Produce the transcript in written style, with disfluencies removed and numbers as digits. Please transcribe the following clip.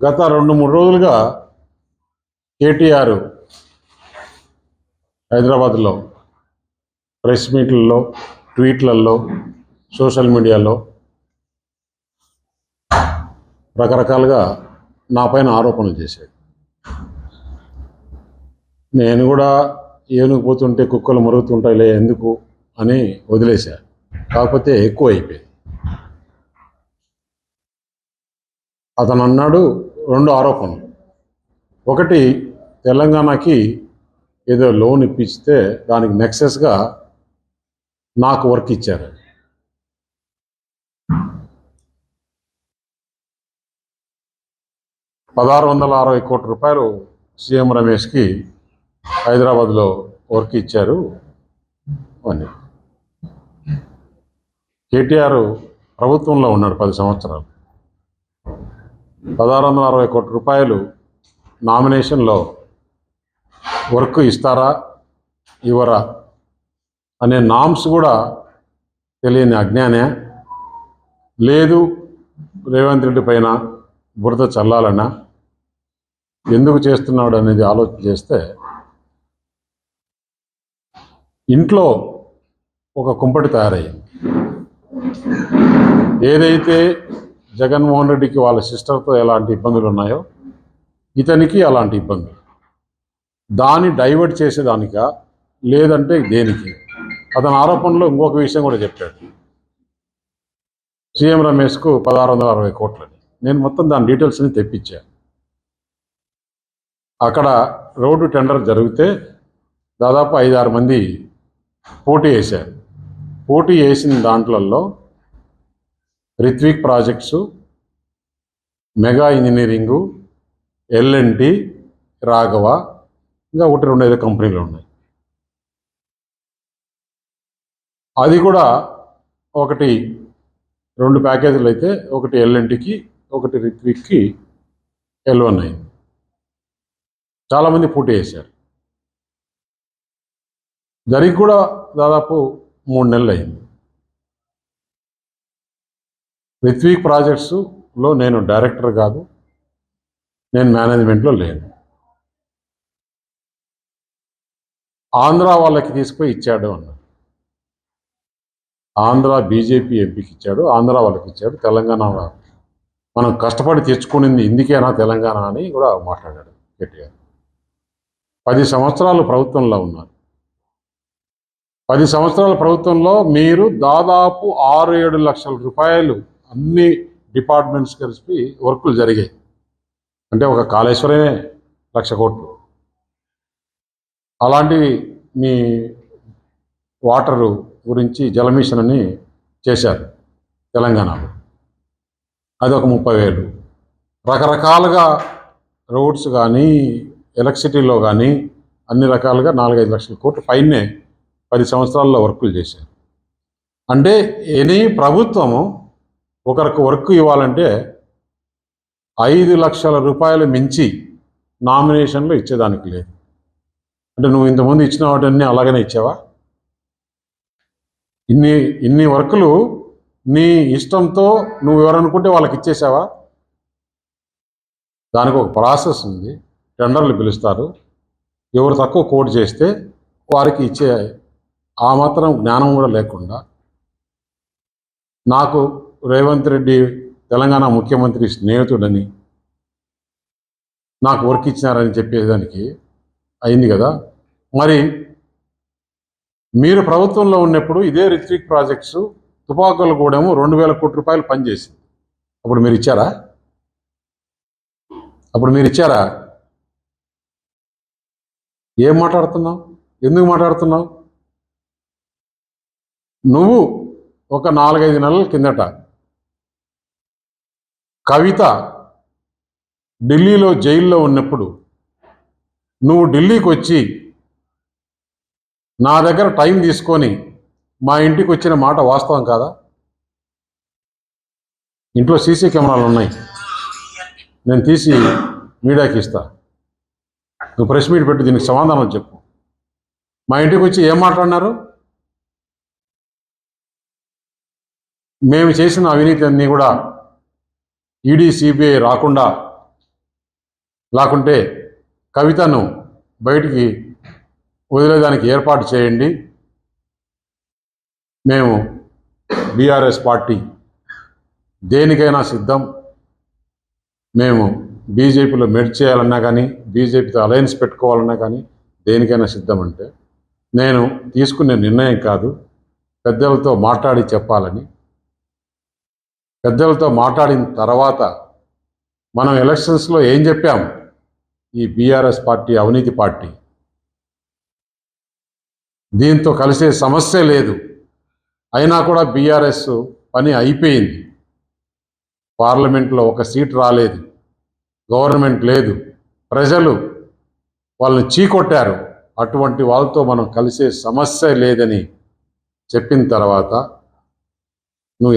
గత 2-3 రోజులుగా కేటీఆర్ హైదరాబాద్లో ప్రెస్ మీట్లలో, ట్వీట్లలో, సోషల్ మీడియాలో రకరకాలుగా నా పైన ఆరోపణలు చేశాడు. నేను కూడా ఏనుగు పోతుంటే కుక్కలు మురుగుతుంటాయిలే ఎందుకు అని వదిలేశా. కాకపోతే ఎక్కువ అయిపోయింది. అతను అన్నాడు 2 ఆరోపణలు. ఒకటి, తెలంగాణకి ఏదో లోన్ ఇప్పిస్తే దానికి నెక్సెస్గా నాకు వర్క్ ఇచ్చారు. ₹1660 కోట్ల సీఎం రమేష్కి హైదరాబాద్లో వర్క్ ఇచ్చారు అని. కేటీఆర్ ప్రభుత్వంలో ఉన్నాడు 10 సంవత్సరాలు. ₹1660 కోట్ల నామినేషన్లో వర్క్ ఇస్తారా ఇవ్వరా అనే నామ్స్ కూడా తెలియని అజ్ఞానే. లేదు రేవంత్ రెడ్డి పైన బురద చల్లాలన్నా ఎందుకు చేస్తున్నాడు అనేది ఆలోచన చేస్తే ఇంట్లో ఒక కుంపటి తయారయ్యింది. ఏదైతే జగన్మోహన్ రెడ్డికి వాళ్ళ సిస్టర్తో ఎలాంటి ఇబ్బందులు ఉన్నాయో ఇతనికి అలాంటి ఇబ్బందులు. దాన్ని డైవర్ట్ చేసేదానిక లేదంటే దేనికి? అతని ఆరోపణలో ఇంకొక విషయం కూడా చెప్పాడు. సీఎం రమేష్కు 1660 కోట్లని. నేను మొత్తం దాని డీటెయిల్స్ని తెప్పించాను. అక్కడ రోడ్డు టెండర్ జరిగితే దాదాపు 5-6 మంది పోటీ వేశారు. పోటీ వేసిన దాంట్లలో Rithvik projects, mega engineering, L&T, Raghava, ఇంకా 1-2 కంపెనీలు ఉన్నాయి. అది కూడా 2 ప్యాకేజీలు అయితే ఒకటి L&Tకి, ఒకటి రిత్విక్కి L1 అయింది. చాలామంది పోటీ వేశారు. జరిగి కూడా దాదాపు 3 నెలలు అయింది. రిత్విక్ ప్రాజెక్ట్స్లో నేను డైరెక్టర్ కాదు, నేను మేనేజ్మెంట్లో లేను. ఆంధ్ర వాళ్ళకి తీసుకుపోయి ఇచ్చాడు అన్నారు. ఆంధ్ర బీజేపీ ఎంపీకి ఇచ్చాడు, ఆంధ్ర వాళ్ళకి ఇచ్చాడు, తెలంగాణ మనం కష్టపడి తెచ్చుకునింది ఇందుకేనా తెలంగాణ అని కూడా మాట్లాడాడు కేటీఆర్. 10 సంవత్సరాలు ప్రభుత్వంలో ఉన్నారు. 10 సంవత్సరాల ప్రభుత్వంలో మీరు దాదాపు 6-7 లక్షల రూపాయలు అన్ని డిపార్ట్మెంట్స్ కలిసి వర్కులు జరిగాయి. అంటే ఒక కాళేశ్వరమే 1,00,000 కోట్లు. అలాంటివి మీ వాటరు గురించి జలమిషన్ అని చేశారు తెలంగాణలో, అది ఒక 30,000. రకరకాలుగా రోడ్స్ కానీ ఎలక్ట్రిసిటీలో కానీ అన్ని రకాలుగా 4-5 లక్షల కోట్లు పైనే 10 సంవత్సరాల్లో వర్కులు చేశారు. అంటే ఎనీ ప్రభుత్వము ఒకరికి వర్క్ ఇవ్వాలంటే 5 లక్షల రూపాయలు మించి నామినేషన్లు ఇచ్చేదానికి లేదు. అంటే నువ్వు ఇంతకుముందు ఇచ్చిన వాటిని అలాగనే ఇచ్చావా? ఇన్ని వర్కులు నీ ఇష్టంతో నువ్వు ఎవరనుకుంటే వాళ్ళకి ఇచ్చేసావా? దానికి ఒక ప్రాసెస్ ఉంది. టెండర్లు పిలుస్తారు. ఎవరు తక్కువ కోట్ చేస్తే వారికి ఇచ్చే ఆ మాత్రం జ్ఞానం కూడా లేకుండా నాకు రేవంత్ రెడ్డి తెలంగాణ ముఖ్యమంత్రి స్నేహితుడని నాకు వర్క్ ఇచ్చినారని చెప్పేదానికి అయింది కదా. మరి మీరు ప్రభుత్వంలో ఉన్నప్పుడు ఇదే రిత్విక్ ప్రాజెక్ట్స్ తుపాకులు కూడా 2,000 కోట్ల రూపాయలు పనిచేసింది. అప్పుడు మీరు ఇచ్చారా? ఏం మాట్లాడుతున్నావు? ఎందుకు మాట్లాడుతున్నావు? నువ్వు ఒక 4-5 నెలల కిందట కవిత ఢిల్లీలో జైల్లో ఉన్నప్పుడు నువ్వు ఢిల్లీకి వచ్చి నా దగ్గర టైం తీసుకొని మా ఇంటికి వచ్చిన మాట వాస్తవం కాదా? ఇంట్లో సీసీ కెమెరాలు ఉన్నాయి, నేను తీసి మీడియాకి ఇస్తా. నువ్వు ప్రెస్ మీట్ పెట్టి దీనికి సమాధానం చెప్పు. మా ఇంటికి వచ్చి ఏం మాట్లాడినారు? మేము చేసిన అవినీతి అన్నీ కూడా ఈడీ సిబిఐ రాకుండా లేకుంటే కవితను బయటికి వదిలేదానికి ఏర్పాటు చేయండి. మేము బీఆర్ఎస్ పార్టీ దేనికైనా సిద్ధం. మేము బీజేపీలో మెర్జ్ చేయాలన్నా కానీ, బీజేపీతో అలయన్స్ పెట్టుకోవాలన్నా కానీ దేనికైనా సిద్ధం అంటే, నేను తీసుకునే నిర్ణయం కాదు, పెద్దలతో మాట్లాడి చెప్పాలని. పెద్దలతో మాట్లాడిన తర్వాత మనం ఎలక్షన్స్లో ఏం చెప్పాం? ఈ బీఆర్ఎస్ పార్టీ అవినీతి పార్టీ, దీంతో కలిసే సమస్య లేదు. అయినా కూడా బీఆర్ఎస్ పని అయిపోయింది. పార్లమెంట్లో ఒక సీట్ రాలేదు, గవర్నమెంట్ లేదు, ప్రజలు వాళ్ళని చీకొట్టారు. అటువంటి వాళ్ళతో మనం కలిసే సమస్య లేదని చెప్పిన తర్వాత